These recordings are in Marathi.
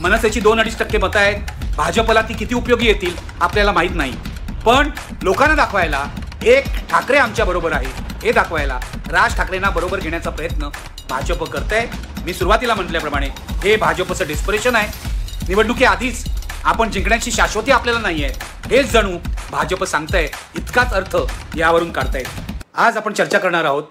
मनसेची 2-2.5% मतं आहेत, भाजपला ती किती उपयोगी येतील आपल्याला माहीत नाही. पण लोकांना दाखवायला एक ठाकरे आमच्या बरोबर आहे हे दाखवायला राज ठाकरेंना बरोबर घेण्याचा प्रयत्न भाजप करतंय. मी सुरुवातीला म्हटल्याप्रमाणे हे भाजपचं डेस्परेशन आहे. निवडणुकीआधीच आपण जिंकण्याची शाश्वती आपल्याला नाही आहे हेच जणू भाजप सांगतंय, इतकाच अर्थ यावरून काढतायत. आज आपण चर्चा करणार आहोत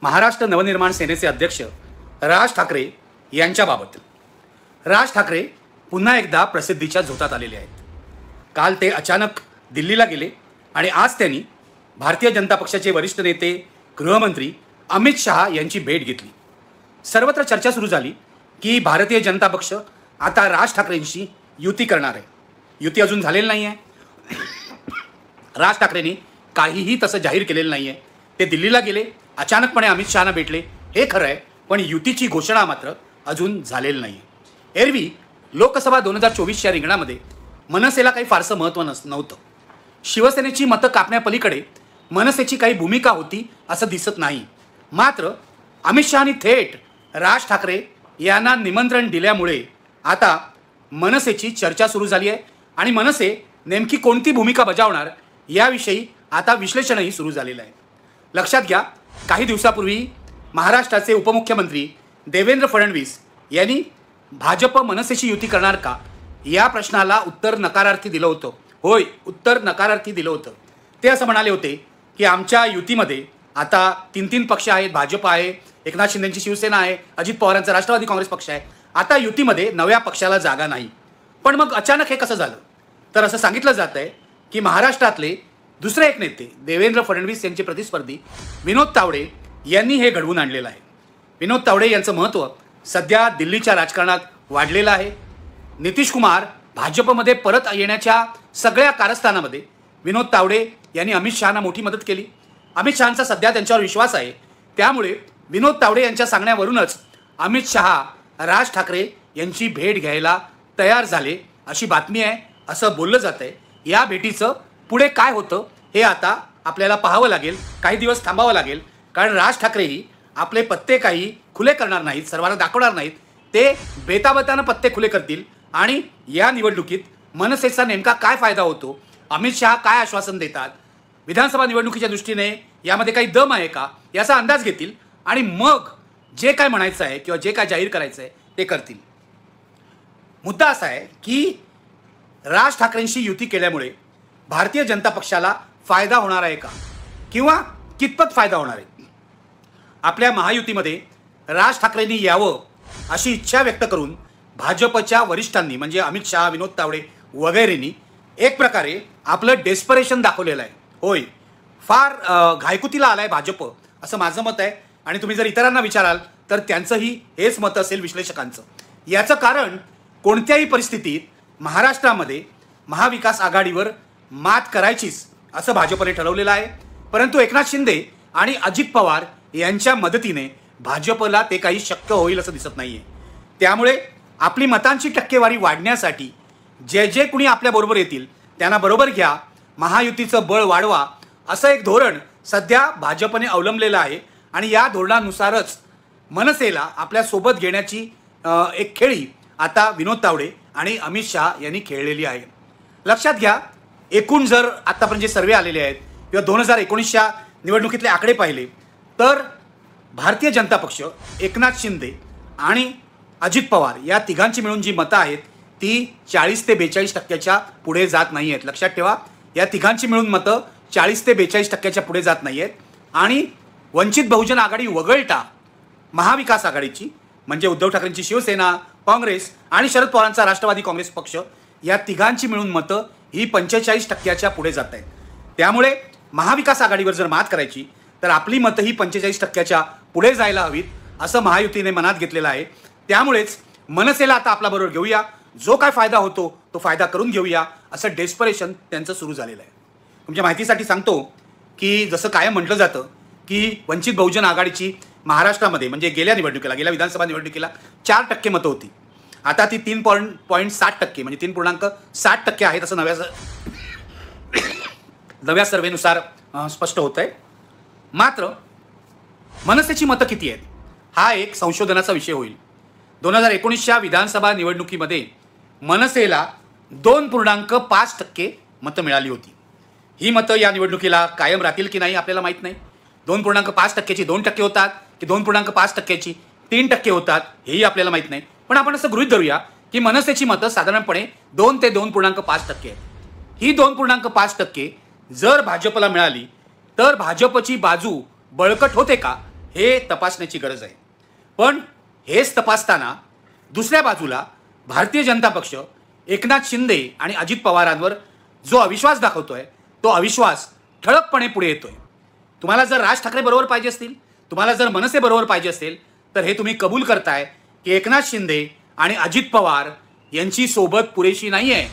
महाराष्ट्र नवनिर्माण सेनेचे अध्यक्ष राज ठाकरे यांच्याबाबत. राज ठाकरे पुन्हा एकदा प्रसिद्धीच्या झोतात आलेले आहेत. काल ते अचानक दिल्लीला गेले आणि आज त्यांनी भारतीय जनता पक्षाचे वरिष्ठ नेते गृहमंत्री अमित शहा यांची भेट घेतली. सर्वत्र चर्चा सुरू झाली की भारतीय जनता पक्ष आता राज ठाकरेंशी युती करणार आहे. युती अजून झालेली नाही आहे. राज ठाकरेंनी काहीही तसं जाहीर केलेलं नाही आहे. ते दिल्लीला गेले, अचानकपणे अमित शहांना भेटले हे खरं आहे, पण युतीची घोषणा मात्र अजून झालेली नाही आहे. एरवी लोकसभा 2024च्या रिंगणामध्ये मनसेला काही फारसं महत्त्व नव्हतं. शिवसेनेची मतं कापण्यापलीकडे मनसेची काही भूमिका होती असं दिसत नाही. मात्र अमित शहांनी थेट राज ठाकरे यांना निमंत्रण दिल्यामुळे आता मनसेची चर्चा सुरू झाली आहे आणि मनसे नेमकी कोणती भूमिका बजावणार याविषयी आता विश्लेषणही सुरू झालेलं आहे. लक्षात घ्या, काही दिवसापूर्वी महाराष्ट्राचे उपमुख्यमंत्री देवेंद्र फडणवीस यांनी भाजप मनसेची युती करणार का या प्रश्नाला उत्तर नकारार्थी दिलं होतं. होय, उत्तर नकारार्थी दिलं होतं. ते असं म्हणाले होते की आमच्या युतीमध्ये आता 3 पक्ष आहेत. भाजप आहे, एकनाथ शिंदेची शिवसेना आहे, अजित पवारांचा राष्ट्रवादी काँग्रेस पक्ष आहे. आता युतीमध्ये नव्या पक्षाला जागा नाही. पण मग अचानक हे कसं झालं? तर असं सांगितलं जात आहे की महाराष्ट्रातले दुसरे एक नेते देवेंद्र फडणवीस यांचे प्रतिस्पर्धी विनोद तावडे यांनी हे घडवून आणलेलं आहे. विनोद तावडे यांचं महत्त्व सध्या दिल्लीच्या राजकारणात वाढलेलं आहे. नितीश कुमार भाजपमध्ये परत येण्याच्या सगळ्या कारस्थानामध्ये विनोद तावडे यांनी अमित शहांना मोठी मदत केली. अमित शहांचा सध्या त्यांच्यावर विश्वास आहे. त्यामुळे विनोद तावडे यांच्या सांगण्यावरूनच अमित शहा राज ठाकरे यांची भेट घ्यायला तयार झाले अशी बातमी आहे, असं बोललं जात आहे. या भेटीचं पुढे काय होतं हे आता आपल्याला पाहावं लागेल, काही दिवस थांबावं लागेल. कारण राज ठाकरेही आपले पत्ते काही खुले करणार नाहीत, सर्वांना दाखवणार नाहीत. ते बेताबतानं पत्ते खुले करतील आणि या निवडणुकीत मनसेचा नेमका काय फायदा होतो, अमित शहा काय आश्वासन देतात, विधानसभा निवडणुकीच्या दृष्टीने यामध्ये काही दम आहे का याचा अंदाज घेतील आणि मग जे काय म्हणायचं आहे किंवा जे काय जाहीर करायचं आहे ते करतील. मुद्दा असा आहे की राज ठाकरेंशी युती केल्यामुळे भारतीय जनता पक्षाला फायदा होणार आहे का किंवा कितपत फायदा होणार आहे. आपल्या महायुतीमध्ये राज ठाकरेंनी यावं अशी इच्छा व्यक्त करून भाजपच्या वरिष्ठांनी म्हणजे अमित शहा, विनोद तावडे वगैरेंनी एक प्रकारे आपलं डेस्परेशन दाखवलेलं आहे. होय, फार घायकुतीला आलाय भाजप असं माझं मत आहे आणि तुम्ही जर इतरांना विचाराल तर त्यांचंही हेच मत असेल विश्लेषकांचं. याचं कारण कोणत्याही परिस्थितीत महाराष्ट्रामध्ये महाविकास आघाडीवर मात करायचीच असं भाजपने ठरवलेलं आहे. परंतु एकनाथ शिंदे आणि अजित पवार यांच्या मदतीने भाजपला ते काही शक्य होईल असं दिसत नाही आहे. त्यामुळे आपली मतांची टक्केवारी वाढण्यासाठी जे जे कुणी आपल्याबरोबर येतील त्यांना बरोबर घ्या, महायुतीचं बळ वाढवा असं एक धोरण सध्या भाजपने अवलंबलेलं आहे आणि या धोरणानुसारच मनसेला आपल्यासोबत घेण्याची एक खेळी आता विनोद तावडे आणि अमित शहा यांनी खेळलेली आहे. लक्षात घ्या, एकूण जर आत्तापर्यंत जे सर्वे आलेले आहेत किंवा 2019च्या निवडणुकीतले आकडे पाहिले तर भारतीय जनता पक्ष, एकनाथ शिंदे आणि अजित पवार या तिघांची मिळून जी मतं आहेत ती 40 ते 42% पुढे जात नाही आहेत. लक्षात ठेवा, या तिघांची मिळून मतं 40 ते 42% पुढे जात नाही आहेत. आणि वंचित बहुजन आघाडी वगळता महाविकास आघाडीची म्हणजे उद्धव ठाकरेंची शिवसेना, काँग्रेस आणि शरद पवारांचा राष्ट्रवादी काँग्रेस पक्ष या तिघांची मिळून मतं ही 45% पुढे जात आहेत. त्यामुळे महाविकास आघाडीवर जर मात करायची तर आपली मतं ही 45% पुढे जायला हवीत असं महायुतीने मनात घेतलेलं आहे. त्यामुळेच मनसेला आता आपल्याबरोबर घेऊया, जो काय फायदा होतो तो फायदा करून घेऊया असं डेस्परेशन त्यांचं सुरू झालेलं आहे. तुमच्या माहितीसाठी सांगतो की जसं कायम म्हटलं जातं की वंचित बहुजन आघाडीची महाराष्ट्रामध्ये म्हणजे गेल्या विधानसभा निवडणुकीला 4% मतं होती. आता ती 3.60% म्हणजे 3.60% आहेत असं नव्या सर्वेनुसार स्पष्ट होत आहे. मात्र मनसेची मतं किती आहेत हा एक संशोधनाचा विषय होईल. 2019च्या विधानसभा निवडणुकीमध्ये मनसेला 2.5% मतं मिळाली होती. ही मतं या निवडणुकीला कायम राहतील की नाही आपल्याला माहीत नाही. 2.5%ची 2% होतात की 2.5%ची 3% होतात हेही आपल्याला माहीत नाही. पण आपण असं गृहीत धरूया की मनसेची मतं साधारणपणे 2 ते 2.5% आहेत. ही 2.5% जर भाजपला मिळाली तर भाजपची बाजू बळकट होते का हे तपासण्याची गरज आहे. पण हेच तपासताना दुसऱ्या बाजूला भारतीय जनता पक्ष एकनाथ शिंदे आणि अजित पवारांवर जो अविश्वास दाखवतोय तो अविश्वास ठळकपणे पुढे येतोय. तुम्हाला जर राज ठाकरे बरोबर पाहिजे असतील, तुम्हाला जर मनसे बरोबर पाहिजे असेल तर हे तुम्ही कबूल करताय की एकनाथ शिंदे आणि अजित पवार यांची सोबत पुरेशी नाही आहे.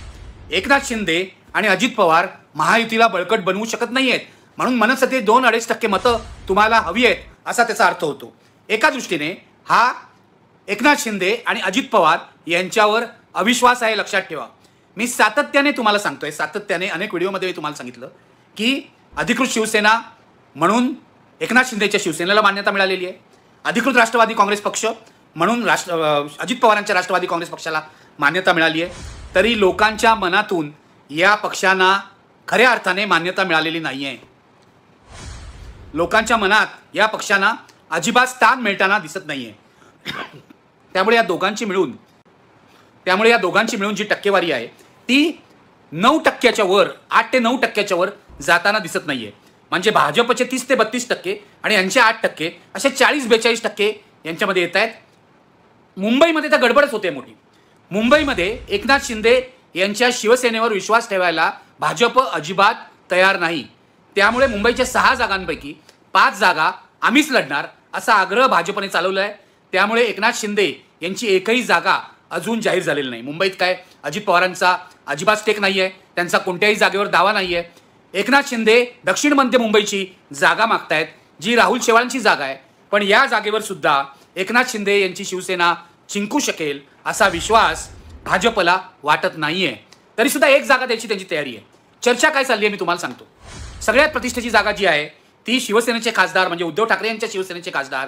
एकनाथ शिंदे आणि अजित पवार महायुतीला बळकट बनवू शकत नाही आहेत. म्हणून मनसेचे 2-2.5% मतं तुम्हाला हवी आहेत असा त्याचा अर्थ होतो. एका दृष्टीने हा एकनाथ शिंदे आणि अजित पवार यांच्यावर अविश्वास आहे, लक्षात ठेवा. मी सातत्याने तुम्हाला सांगतोय, सातत्याने अनेक व्हिडिओमध्ये मी तुम्हाला सांगितलं की अधिकृत शिवसेना म्हणून एकनाथ शिंदेच्या शिवसेनेला मान्यता मिळालेली आहे. अधिकृत राष्ट्रवादी काँग्रेस पक्ष म्हणून अजित पवारांच्या राष्ट्रवादी काँग्रेस पक्षाला मान्यता मिळाली आहे. तरी लोकांच्या मनातून या पक्षांना खऱ्या अर्थाने मान्यता मिळालेली नाही आहे. लोकांच्या मनात या पक्षांना अजिबात स्थान मिळताना दिसत नाही आहे. त्यामुळे या दोघांची मिळून जी टक्केवारी आहे ती 9%च्या वर, 8 ते 9%च्या वर जाताना दिसत नाहीये. म्हणजे भाजपचे 30 ते 32% आणि यांचे 8% असे 40-42% यांच्यामध्ये येत आहेत. मुंबईमध्ये तर गडबडच होते मोठी. मुंबईमध्ये एकनाथ शिंदे यांच्या शिवसेनेवर विश्वास ठेवायला भाजप अजिबात तयार नाही. त्यामुळे मुंबईच्या 6 जागांपैकी 5 जागा आम्हीच लढणार असा आग्रह भाजपने चालवला आहे. त्यामुळे एकनाथ शिंदे यांची एकही जागा अजून जाहीर झालेली नाही. मुंबईत काय अजित पवारांचा अजिबात स्टेक नाही आहे, त्यांचा कोणत्याही जागेवर दावा नाही आहे. एकनाथ शिंदे दक्षिण मध्य मुंबईची जागा मागतायत जी राहुल शेवाळांची जागा आहे. पण या जागेवर सुद्धा एकनाथ शिंदे यांची शिवसेना जिंकू शकेल असा विश्वास भाजपला वाटत नाहीये. तरी सुद्धा एक जागा द्यायची त्यांची तयारी आहे. चर्चा काय चालली आहे मी तुम्हाला सांगतो. सगळ्यात प्रतिष्ठेची जागा जी आहे ती शिवसेनेचे खासदार म्हणजे उद्धव ठाकरे यांच्या शिवसेनेचे खासदार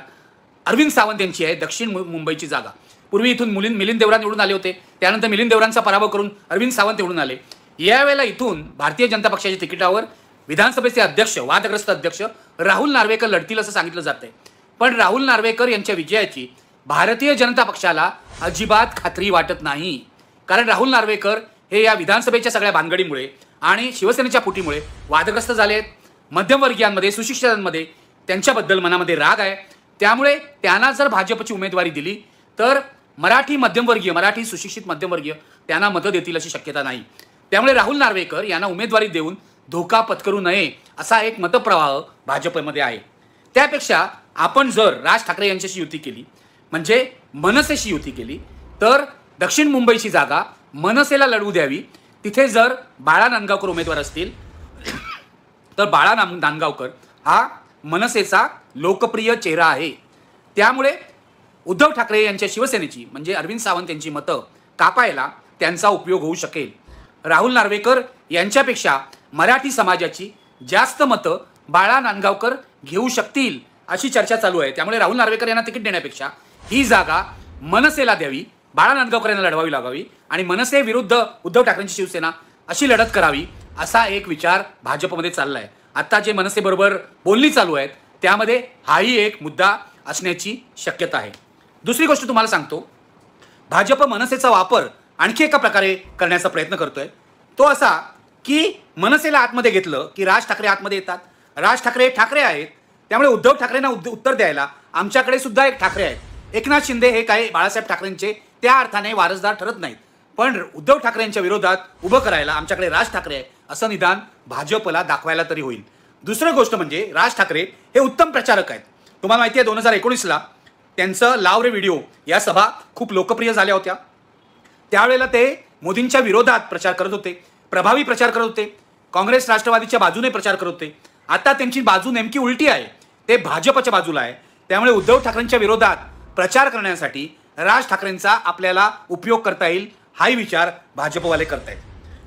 अरविंद सावंत यांची आहे, दक्षिण मुंबईची जागा. पूर्वी इथून मिलिंद देवरा निवडून आले होते, त्यानंतर मिलिंद देवरांचा पराभव करून अरविंद सावंत निवडून आले. यावेळेला इथून भारतीय जनता पक्षाच्या तिकिटावर विधानसभेचे अध्यक्ष, वादग्रस्त अध्यक्ष राहुल नार्वेकर लढतील असं सांगितलं जातंय. पण राहुल नार्वेकर यांच्या विजयाची भारतीय जनता पक्षाला अजिबात खात्री वाटत नाही. कारण राहुल नार्वेकर हे या विधानसभेच्या सगळ्या भानगडीमुळे आणि शिवसेनेच्या फुटीमुळे वादग्रस्त झाले आहेत. मध्यमवर्गीयांमध्ये, सुशिक्षितांमध्ये त्यांच्याबद्दल मनामध्ये राग आहे. त्यामुळे त्यांना जर भाजपची उमेदवारी दिली तर मराठी सुशिक्षित मध्यमवर्गीय त्यांना मतं देतील अशी शक्यता नाही. त्यामुळे राहुल नार्वेकर यांना उमेदवारी देऊन धोका पत्करू नये असा एक मतप्रवाह भाजपमध्ये आहे. त्यापेक्षा आपण जर राज ठाकरे यांच्याशी युती केली म्हणजे मनसेशी युती केली तर दक्षिण मुंबईची जागा मनसेला लढवू द्यावी. तिथे जर बाळा नांदगावकर उमेदवार असतील तर बाळा नांदगावकर हा मनसेचा लोकप्रिय चेहरा आहे. त्यामुळे उद्धव ठाकरे यांच्या शिवसेनेची म्हणजे अरविंद सावंत यांची मतं कापायला त्यांचा उपयोग होऊ शकेल. राहुल नार्वेकर यांच्यापेक्षा मराठी समाजाची जास्त मतं बाळा नांदगावकर घेऊ शकतील अशी चर्चा चालू आहे. त्यामुळे राहुल नार्वेकर यांना तिकीट देण्यापेक्षा ही जागा मनसेला द्यावी, बाळा नांदगावकर यांना लढवावी लागावी आणि मनसे विरुद्ध उद्धव ठाकरेंची शिवसेना अशी लढत करावी असा एक विचार भाजपमध्ये चालला आहे. आता जे मनसे बरोबर बोलणी चालू आहेत त्यामध्ये हाही एक मुद्दा असण्याची शक्यता आहे. दुसरी गोष्ट तुम्हाला सांगतो, भाजप मनसेचा वापर आणखी एका प्रकारे करण्याचा प्रयत्न करतोय. तो असा की मनसेला आतमध्ये घेतलं की राज ठाकरे आतमध्ये येतात. राज ठाकरे आहेत, त्यामुळे उद्धव ठाकरेंना उत्तर द्यायला आमच्याकडे सुद्धा एक ठाकरे आहेत. एकनाथ शिंदे हे काही बाळासाहेब ठाकरेंचे त्या अर्थाने वारसदार ठरत नाहीत, पण उद्धव ठाकरेंच्या विरोधात उभं करायला आमच्याकडे राज ठाकरे आहे असं निदान भाजपला दाखवायला तरी होईल. दुसरी गोष्ट म्हणजे राज ठाकरे हे उत्तम प्रचारक आहेत. तुम्हाला माहिती आहे 2019ला त्यांचं लाव रे व्हिडिओ या सभा खूप लोकप्रिय झाल्या होत्या. त्यावेळेला ते मोदींच्या विरोधात प्रचार करत होते, प्रभावी प्रचार करत होते, काँग्रेस राष्ट्रवादीच्या बाजूने प्रचार करत होते. आता त्यांची बाजू नेमकी उलटी आहे, ते भाजपच्या बाजूला आहे. त्यामुळे उद्धव ठाकरेंच्या विरोधात प्रचार करण्यासाठी राज ठाकरेंचा आपल्याला उपयोग करता येईल हाही विचार भाजपवाले करतायत.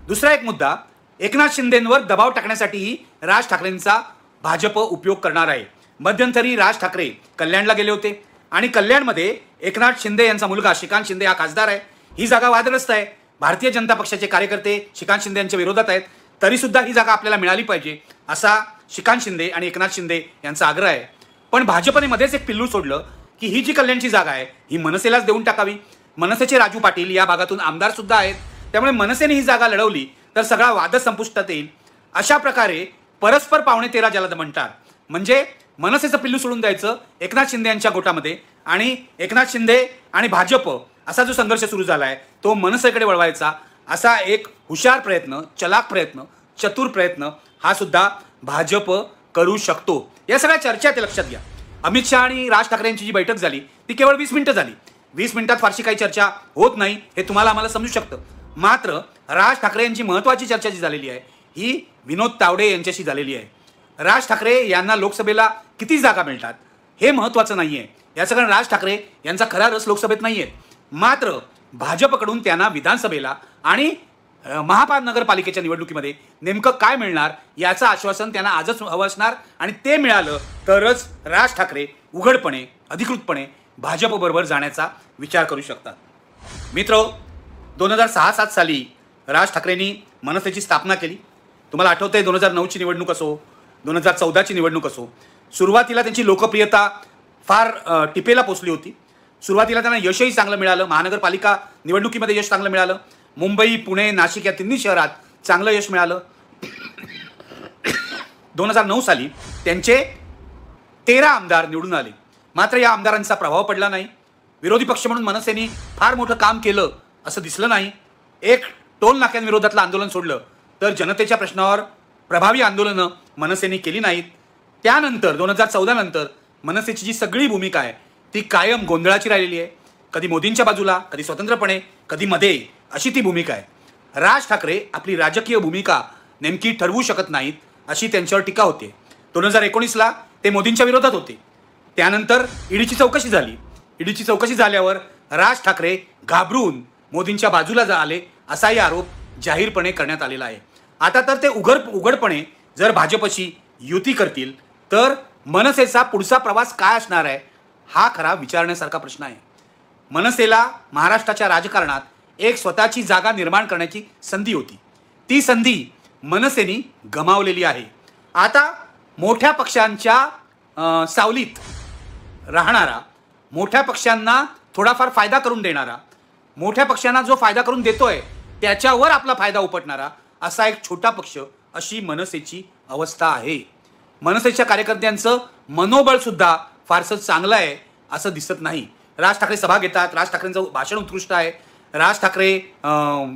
दुसरा एक मुद्दा, एकनाथ शिंदेंवर दबाव टाकण्यासाठीही राज ठाकरेंचा भाजप उपयोग करणार आहे. मध्यंतरी राज ठाकरे कल्याणला गेले होते आणि कल्याणमध्ये एकनाथ शिंदे यांचा मुलगा श्रीकांत शिंदे हा खासदार आहे. ही जागा वादग्रस्त आहे. भारतीय जनता पक्षाचे कार्यकर्ते श्रीकांत शिंदे यांच्या विरोधात आहेत, तरी सुद्धा ही जागा आपल्याला मिळाली पाहिजे असा श्रीकांत शिंदे आणि एकनाथ शिंदे यांचा आग्रह आहे. पण भाजपने मध्येच एक पिल्लू सोडलं की ही जी कल्याणची जागा आहे ही मनसेलाच देऊन टाकावी. मनसेचे राजू पाटील या भागातून आमदार सुद्धा आहेत, त्यामुळे मनसेने ही जागा लढवली तर सगळा वाद संपुष्टात येईल. अशा प्रकारे परस्पर पावणे तेरा ज्याला म्हणतात, म्हणजे मनसेचं पिल्लू सोडून द्यायचं एकनाथ शिंदे यांच्या गोटामध्ये आणि एकनाथ शिंदे आणि भाजप असा जो संघर्ष सुरू झाला आहे तो मनसेकडे वळवायचा असा एक हुशार प्रयत्न, चलाक प्रयत्न, चतुर प्रयत्न हा सुद्धा भाजप करू शकतो. या सगळ्या चर्चा ते लक्षात घ्या. अमित शहा आणि राज ठाकरे यांची जी बैठक झाली ती केवळ 20 मिनिटं झाली. 20 मिनिटात फारशी काही चर्चा होत नाही हे तुम्हाला आम्हाला समजू शकतं. मात्र राज ठाकरे यांची महत्त्वाची चर्चा जी झालेली आहे ही विनोद तावडे यांच्याशी झालेली आहे. राज ठाकरे यांना लोकसभेला किती जागा मिळतात हे महत्त्वाचं नाही आहे. याचं कारण राज ठाकरे यांचा खरा रस लोकसभेत नाही आहे. मात्र भाजपकडून त्यांना विधानसभेला आणि महानगरपालिकेच्या निवडणुकीमध्ये नेमकं काय मिळणार याचं आश्वासन त्यांना आजच हवं असणार आणि ते मिळालं तरच राज ठाकरे उघडपणे अधिकृतपणे भाजपबरोबर जाण्याचा विचार करू शकतात. मित्र, 2006-07 साली राज ठाकरेंनी मनसेची स्थापना केली. तुम्हाला आठवतंय 2009ची निवडणूक असो, 2014ची निवडणूक असो, सुरुवातीला त्यांची लोकप्रियता फार टिपेला पोचली होती. सुरुवातीला त्यांना यशही चांगलं मिळालं. महानगरपालिका निवडणुकीमध्ये यश चांगलं मिळालं. मुंबई, पुणे, नाशिक या तिन्ही शहरात चांगलं यश मिळालं. 2009 साली त्यांचे 13 आमदार निवडून आले. मात्र या आमदारांचा प्रभाव पडला नाही. विरोधी पक्ष म्हणून मनसेने फार मोठं काम केलं असं दिसलं नाही. एक टोल नाक्यांविरोधातलं आंदोलन सोडलं तर जनतेच्या प्रश्नावर प्रभावी आंदोलनं मनसेने केली नाहीत. त्यानंतर 2014 नंतर मनसेची जी सगळी भूमिका आहे ती कायम गोंधळाची राहिलेली आहे. कधी मोदींच्या बाजूला, कधी स्वतंत्रपणे, कधी मध्ये, अशी ती भूमिका आहे. राज ठाकरे आपली राजकीय भूमिका नेमकी ठरवू शकत नाहीत अशी त्यांच्यावर टीका होते. 2019ला ते मोदींच्या विरोधात होते. त्यानंतर ईडीची चौकशी झाली. ईडीची चौकशी झाल्यावर राज ठाकरे घाबरून मोदींच्या बाजूला आले असाही आरोप जाहीरपणे करण्यात आलेला आहे. आता तर ते उघडपणे जर भाजपशी युती करतील तर मनसेचा पुढचा प्रवास काय असणार आहे हा खरा विचारण्यासारखा प्रश्न आहे. मनसेला महाराष्ट्राच्या राजकारणात एक स्वतःची जागा निर्माण करण्याची संधी होती. ती संधी मनसेने गमावलेली आहे. आता मोठ्या पक्षांच्या सावलीत राहणारा, मोठ्या पक्षांना थोडाफार फायदा करून देणारा, मोठ्या पक्षांना जो फायदा करून देतोय त्याच्यावर आपला फायदा उपटणारा असा एक छोटा पक्ष, अशी मनसेची अवस्था आहे. मनसेच्या कार्यकर्त्यांचं मनोबळ सुद्धा फारसं चांगलं आहे असं दिसत नाही. राज ठाकरे सभा घेतात, राज ठाकरेंचं भाषण उत्कृष्ट आहे, राज ठाकरे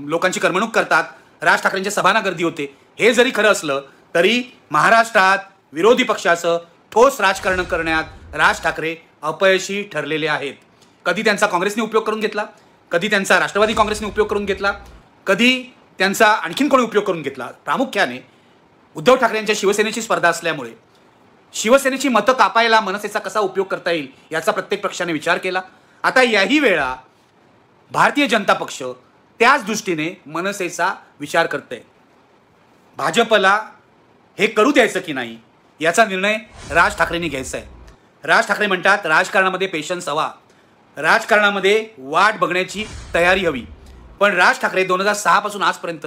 लोकांची करमणूक करतात, राज ठाकरेंच्या सभांना गर्दी होते. हे जरी खरं असलं तरी महाराष्ट्रात विरोधी पक्षाचं ठोस राजकारण करण्यात राज ठाकरे अपयशी ठरलेले आहेत. कधी त्यांचा काँग्रेसने उपयोग करून घेतला, कधी त्यांचा राष्ट्रवादी काँग्रेसने उपयोग करून घेतला, कधी त्यांचा आणखीन कोणी उपयोग करून घेतला. प्रामुख्याने उद्धव ठाकरे यांच्या शिवसेनेची स्पर्धा असल्यामुळे शिवसेनेची मतं कापायला मनसेचा कसा उपयोग करता येईल याचा प्रत्येक पक्षाने विचार केला. आता याही वेळा भारतीय जनता पक्ष त्याच दृष्टीने मनसेचा विचार करते. भाजपला हे करू द्यायचं की नाही याचा निर्णय राज ठाकरेंनी घ्यायचा आहे. राज ठाकरे म्हणतात राजकारणामध्ये पेशन्स हवा, राजकारणामध्ये वाट बघण्याची तयारी हवी. पण राज ठाकरे 2006 पासून आजपर्यंत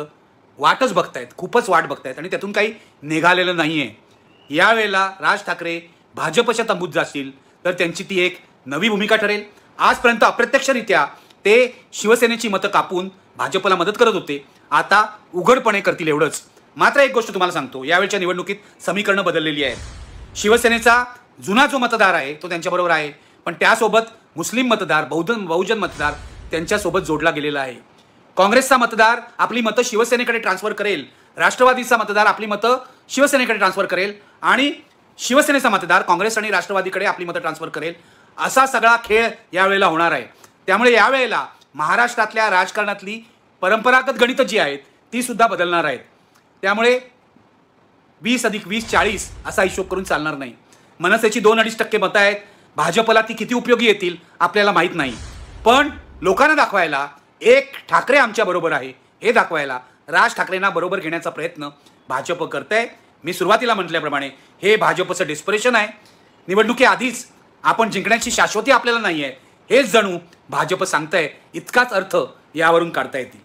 वाटच बघतायत, खूपच वाट बघतायत आणि त्यातून काही निघालेलं नाही आहे. यावेळेला राज ठाकरे भाजपच्या तंबूत जातील तर त्यांची ती एक नवी भूमिका ठरेल. आजपर्यंत अप्रत्यक्षरित्या ते शिवसेनेची मतं कापून भाजपला मदत करत होते, आता उघडपणे करतील एवढंच. मात्र एक गोष्ट तुम्हाला सांगतो, यावेळच्या निवडणुकीत समीकरणं बदललेली आहेत. शिवसेनेचा जुना जो मतदार आहे तो त्यांच्याबरोबर आहे, पण त्यासोबत मुस्लिम मतदार, बहुजन मतदार त्यांच्यासोबत जोडला गेलेला आहे. काँग्रेसचा मतदार आपली मतं शिवसेनेकडे ट्रान्सफर करेल, राष्ट्रवादीचा मतदार आपली मतं शिवसेनेकडे ट्रान्सफर करेल आणि शिवसेनेचा मतदार काँग्रेस आणि राष्ट्रवादीकडे आपली मतं ट्रान्सफर करेल. असा सगळा खेळ यावेळेला होणार आहे. त्यामुळे यावेळेला महाराष्ट्रातल्या राजकारणातली परंपरागत गणितं जी आहेत ती सुद्धा बदलणार आहेत. त्यामुळे 20+20 40 असा हिशोब करून चालणार नाही. मनसेची 2-2.5% मतं आहेत. भाजपला ती किती उपयोगी येतील आपल्याला माहीत नाही. पण लोकांना दाखवायला एक ठाकरे आमच्या बरोबर आहे हे दाखवायला राज ठाकरेंना बरोबर घेण्याचा प्रयत्न भाजप करतंय. मी सुरुवातीला म्हटल्याप्रमाणे हे भाजपचं डेस्परेशन आहे. निवडणुकीआधीच आपण जिंकण्याची शाश्वती आपल्याला नाही आहे हेच जणू भाजप सांगतंय, इतकाच अर्थ यावरून काढता येतील.